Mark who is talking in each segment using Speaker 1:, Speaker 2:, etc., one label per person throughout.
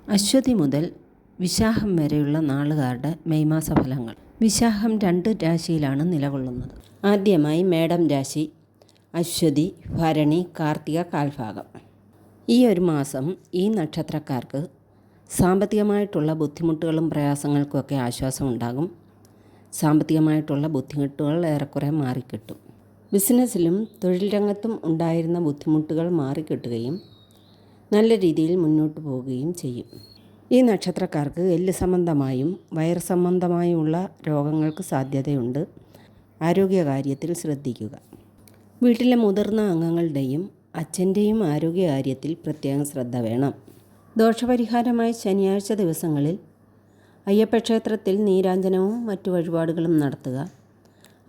Speaker 1: അശ്വതി മുതൽ വിശാഖം വരെയുള്ള നാളുകാരുടെ മെയ് മാസ ഫലങ്ങൾ. വിശാഖം 2 രാശിയിലാണ് നിലകൊള്ളുന്നത്. ആദ്യമായി മേടം രാശി, അശ്വതി, ഭരണി, കാർത്തിക കാൽഭാഗം. ഈ ഒരു മാസം ഈ നക്ഷത്രക്കാർക്ക് സാമ്പത്തികമായിട്ടുള്ള ബുദ്ധിമുട്ടുകളും പ്രയാസങ്ങൾക്കുമൊക്കെ ആശ്വാസമുണ്ടാകും. സാമ്പത്തികമായിട്ടുള്ള ബുദ്ധിമുട്ടുകൾ ഏറെക്കുറെ മാറിക്കിട്ടും. ബിസിനസ്സിലും തൊഴിൽ രംഗത്തും ഉണ്ടായിരുന്ന ബുദ്ധിമുട്ടുകൾ മാറിക്കിട്ടുകയും നല്ല രീതിയിൽ മുന്നോട്ട് പോവുകയും ചെയ്യും. ഈ നക്ഷത്രക്കാർക്ക് എല്ല് സംബന്ധമായും വയർ സംബന്ധമായുമുള്ള രോഗങ്ങൾക്ക് സാധ്യതയുണ്ട്. ആരോഗ്യകാര്യത്തിൽ ശ്രദ്ധിക്കുക. വീട്ടിലെ മുതിർന്ന അംഗങ്ങളുടെയും അച്ഛൻ്റെയും ആരോഗ്യകാര്യത്തിൽ പ്രത്യേകം ശ്രദ്ധ വേണം. ദോഷപരിഹാരമായി ശനിയാഴ്ച ദിവസങ്ങളിൽ അയ്യപ്പക്ഷേത്രത്തിൽ നീരാഞ്ജനവും മറ്റു വഴിപാടുകളും നടത്തുക.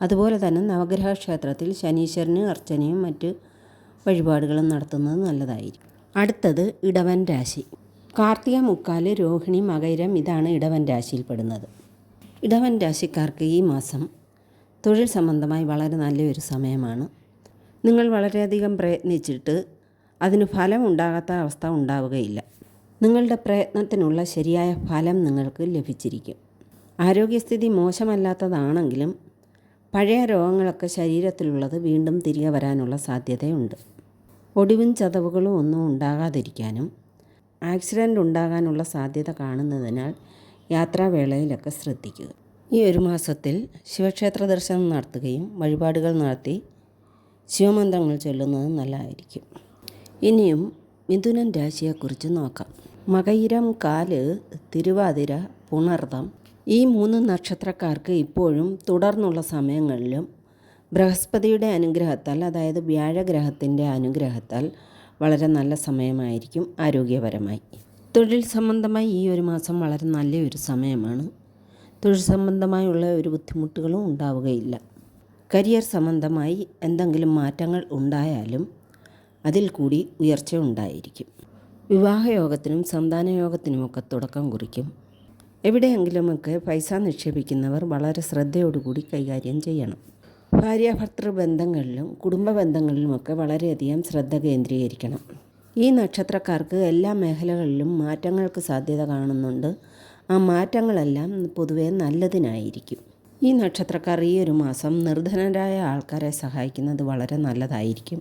Speaker 1: അതുപോലെ തന്നെ നവഗ്രഹ ക്ഷേത്രത്തിൽ ശനീശ്വരന് അർച്ചനയും മറ്റ് വഴിപാടുകളും നടത്തുന്നത് നല്ലതായിരിക്കും. അടുത്തത് ഇടവൻ രാശി. കാർത്തിക, മുക്കാല്, രോഹിണി, മകയിരം ഇതാണ് ഇടവൻ രാശിയിൽപ്പെടുന്നത്. ഇടവൻ രാശിക്കാർക്ക് ഈ മാസം തൊഴിൽ സംബന്ധമായി വളരെ നല്ലൊരു സമയമാണ്. നിങ്ങൾ വളരെയധികം പ്രയത്നിച്ചിട്ട് അതിന് ഫലം ഉണ്ടാകാത്ത അവസ്ഥ ഉണ്ടാവുകയില്ല. നിങ്ങളുടെ പ്രയത്നത്തിനുള്ള ശരിയായ ഫലം നിങ്ങൾക്ക് ലഭിച്ചിരിക്കും. ആരോഗ്യസ്ഥിതി മോശമല്ലാത്തതാണെങ്കിലും പഴയ രോഗങ്ങളൊക്കെ ശരീരത്തിലുള്ളത് വീണ്ടും തിരികെ വരാനുള്ള സാധ്യതയുണ്ട്. ഒടിവും ചതവുകളും ഒന്നും ഉണ്ടാകാതിരിക്കാനും ആക്സിഡൻ്റ് ഉണ്ടാകാനുള്ള സാധ്യത കാണുന്നതിനാൽ യാത്രാവേളയിലൊക്കെ ശ്രദ്ധിക്കുക. ഈ ഒരു മാസത്തിൽ ശിവക്ഷേത്ര ദർശനം നടത്തുകയും വഴിപാടുകൾ നടത്തി ശിവമന്ത്രങ്ങൾ ചൊല്ലുന്നത് നല്ലതായിരിക്കും. ഇനിയും മിഥുനൻ രാശിയെക്കുറിച്ച് നോക്കാം. മകയിരം, കാല്, തിരുവാതിര, പുണർതം ഈ 3 നക്ഷത്രക്കാർക്ക് ഇപ്പോഴും തുടർന്നുള്ള സമയങ്ങളിലും ബൃഹസ്പതിയുടെ അനുഗ്രഹത്താൽ, അതായത് വ്യാഴഗ്രഹത്തിൻ്റെ അനുഗ്രഹത്താൽ വളരെ നല്ല സമയമായിരിക്കും ആരോഗ്യപരമായി. തൊഴിൽ സംബന്ധമായി ഈ ഒരു മാസം വളരെ നല്ലൊരു സമയമാണ്. തൊഴിൽ സംബന്ധമായുള്ള ഒരു ബുദ്ധിമുട്ടുകളും ഉണ്ടാവുകയില്ല. കരിയർ സംബന്ധമായി എന്തെങ്കിലും മാറ്റങ്ങൾ ഉണ്ടായാലും അതിൽ കൂടി ഉയർച്ച ഉണ്ടായിരിക്കും. വിവാഹയോഗത്തിനും സന്താനയോഗത്തിനുമൊക്കെ തുടക്കം കുറിക്കും. എവിടെയെങ്കിലുമൊക്കെ പൈസ നിക്ഷേപിക്കുന്നവർ വളരെ ശ്രദ്ധയോടുകൂടി കൈകാര്യം ചെയ്യണം. ഭാര്യാഭർത്തൃ ബന്ധങ്ങളിലും കുടുംബ ബന്ധങ്ങളിലുമൊക്കെ വളരെയധികം ശ്രദ്ധ കേന്ദ്രീകരിക്കണം. ഈ നക്ഷത്രക്കാർക്ക് എല്ലാ മേഖലകളിലും മാറ്റങ്ങൾക്ക് സാധ്യത കാണുന്നുണ്ട്. ആ മാറ്റങ്ങളെല്ലാം പൊതുവെ നല്ലതിനായിരിക്കും. ഈ നക്ഷത്രക്കാർ ഈ ഒരു മാസം നിർധനരായ ആൾക്കാരെ സഹായിക്കുന്നത് വളരെ നല്ലതായിരിക്കും.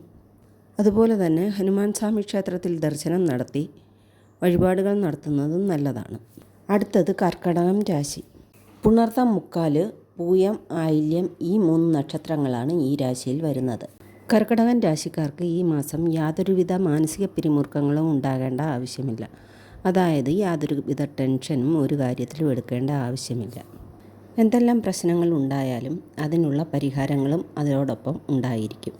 Speaker 1: അതുപോലെ തന്നെ ഹനുമാൻ സ്വാമി ക്ഷേത്രത്തിൽ ദർശനം നടത്തി വഴിപാടുകൾ നടത്തുന്നതും നല്ലതാണ്. അടുത്തത് കർക്കടകം രാശി. പുണർതം, മുക്കാല്, പൂയം, ആയില്യം ഈ 3 നക്ഷത്രങ്ങളാണ് ഈ രാശിയിൽ വരുന്നത്. കർക്കടകൻ രാശിക്കാർക്ക് ഈ മാസം യാതൊരുവിധ മാനസിക പിരിമുറുക്കങ്ങളും ഉണ്ടാകേണ്ട ആവശ്യമില്ല. അതായത് യാതൊരുവിധ ടെൻഷനും ഒരു കാര്യത്തിലും എടുക്കേണ്ട ആവശ്യമില്ല. എന്തെല്ലാം പ്രശ്നങ്ങൾ ഉണ്ടായാലും അതിനുള്ള പരിഹാരങ്ങളും അതോടൊപ്പം ഉണ്ടായിരിക്കും.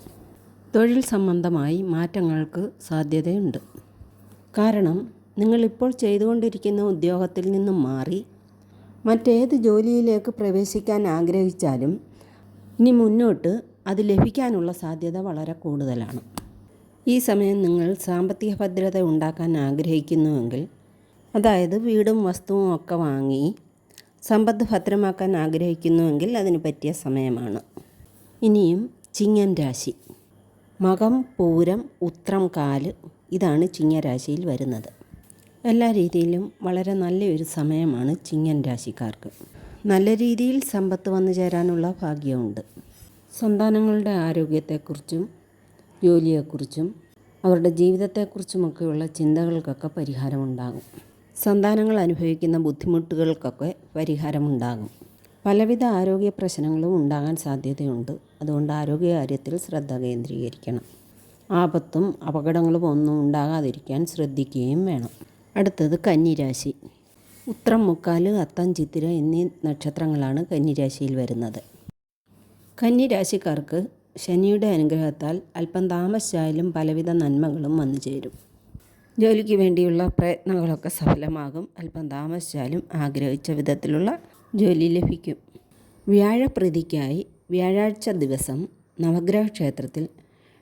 Speaker 1: തൊഴിൽ സംബന്ധമായി മാറ്റങ്ങൾക്ക് സാധ്യതയുണ്ട്. കാരണം നിങ്ങളിപ്പോൾ ചെയ്തുകൊണ്ടിരിക്കുന്ന ഉദ്യോഗത്തിൽ നിന്നും മാറി മറ്റേത് ജോലിയിലേക്ക് പ്രവേശിക്കാൻ ആഗ്രഹിച്ചാലും ഇനി മുന്നോട്ട് അത് ലഭിക്കാനുള്ള സാധ്യത വളരെ കൂടുതലാണ്. ഈ സമയം നിങ്ങൾ സാമ്പത്തിക ഭദ്രത ഉണ്ടാക്കാൻ ആഗ്രഹിക്കുന്നുവെങ്കിൽ, അതായത് വീടും വസ്തുവും ഒക്കെ വാങ്ങി സമ്പത്ത് ഭദ്രമാക്കാൻ ആഗ്രഹിക്കുന്നുവെങ്കിൽ അതിന് പറ്റിയ സമയമാണ്. ഇനിയും ചിങ്ങം രാശി. മകം, പൂരം, ഉത്രം, കാല് ഇതാണ് ചിങ്ങരാശിയിൽ വരുന്നത്. എല്ലാ രീതിയിലും വളരെ നല്ലൊരു സമയമാണ് ചിങ്ങൻ രാശിക്കാർക്ക്. നല്ല രീതിയിൽ സമ്പത്ത് വന്നു ചേരാനുള്ള ഭാഗ്യമുണ്ട്. സന്താനങ്ങളുടെ ആരോഗ്യത്തെക്കുറിച്ചും ജോലിയെക്കുറിച്ചും അവരുടെ ജീവിതത്തെക്കുറിച്ചുമൊക്കെയുള്ള ചിന്തകൾക്കൊക്കെ പരിഹാരമുണ്ടാകും. സന്താനങ്ങൾ അനുഭവിക്കുന്ന ബുദ്ധിമുട്ടുകൾക്കൊക്കെ പരിഹാരമുണ്ടാകും. പലവിധ ആരോഗ്യ പ്രശ്നങ്ങളും ഉണ്ടാകാൻ സാധ്യതയുണ്ട്. അതുകൊണ്ട് ആരോഗ്യകാര്യത്തിൽ ശ്രദ്ധ കേന്ദ്രീകരിക്കണം. ആപത്തും അപകടങ്ങളും ഒന്നും ഉണ്ടാകാതിരിക്കാൻ ശ്രദ്ധിക്കുകയും വേണം. അടുത്തത് കന്നിരാശി. ഉത്രം, മുക്കാല്, അത്തം, ചിത്തിര എന്നീ നക്ഷത്രങ്ങളാണ് കന്നിരാശിയിൽ വരുന്നത്. കന്നിരാശിക്കാർക്ക് ശനിയുടെ അനുഗ്രഹത്താൽ അല്പം താമസിച്ചായാലും പലവിധ നന്മകളും വന്നു ചേരും. ജോലിക്ക് വേണ്ടിയുള്ള പ്രയത്നങ്ങളൊക്കെ സഫലമാകും. അല്പം താമസിച്ചാലും ആഗ്രഹിച്ച വിധത്തിലുള്ള ജോലി ലഭിക്കും. വ്യാഴപ്രീതിക്കായി വ്യാഴാഴ്ച ദിവസം നവഗ്രഹ ക്ഷേത്രത്തിൽ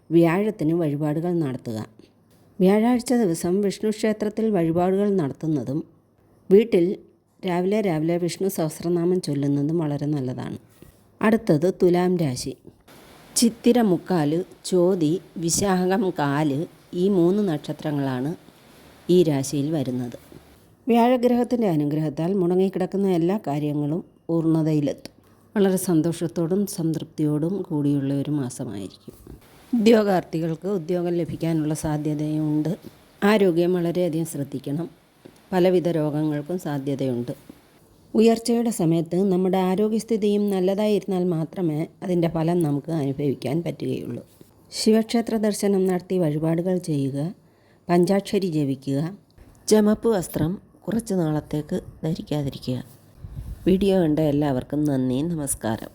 Speaker 1: വ്യാഴത്തിന് വഴിപാടുകൾ നടത്തുക. വ്യാഴാഴ്ച ദിവസം വിഷ്ണു ക്ഷേത്രത്തിൽ വഴിപാടുകൾ നടത്തുന്നതും വീട്ടിൽ രാവിലെ വിഷ്ണു സഹസ്രനാമം ചൊല്ലുന്നതും വളരെ നല്ലതാണ്. അടുത്തത് തുലാം രാശി. ചിത്തിര, മുക്കാല്, ചോതി, വിശാഖം, കാല് ഈ 3 നക്ഷത്രങ്ങളാണ് ഈ രാശിയിൽ വരുന്നത്. വ്യാഴഗ്രഹത്തിൻ്റെ അനുഗ്രഹത്താൽ മുടങ്ങിക്കിടക്കുന്ന എല്ലാ കാര്യങ്ങളും പൂർണ്ണതയിലെത്തും. വളരെ സന്തോഷത്തോടും സംതൃപ്തിയോടും കൂടിയുള്ള ഒരു മാസമായിരിക്കും. ഉദ്യോഗാർത്ഥികൾക്ക് ഉദ്യോഗം ലഭിക്കാനുള്ള സാധ്യതയുണ്ട്. ആരോഗ്യം വളരെയധികം ശ്രദ്ധിക്കണം. പലവിധ രോഗങ്ങൾക്കും സാധ്യതയുണ്ട്. ഉയർച്ചയുടെ സമയത്ത് നമ്മുടെ ആരോഗ്യസ്ഥിതിയും നല്ലതായിരുന്നാൽ മാത്രമേ അതിൻ്റെ ഫലം നമുക്ക് അനുഭവിക്കാൻ പറ്റുകയുള്ളൂ. ശിവക്ഷേത്ര ദർശനം നടത്തി വഴിപാടുകൾ ചെയ്യുക, പഞ്ചാക്ഷരി ജപിക്കുക, ചുമപ്പ് വസ്ത്രം കുറച്ച് നാളത്തേക്ക് ധരിക്കാതിരിക്കുക. വീഡിയോ കണ്ട എല്ലാവർക്കും നന്ദി, നമസ്കാരം.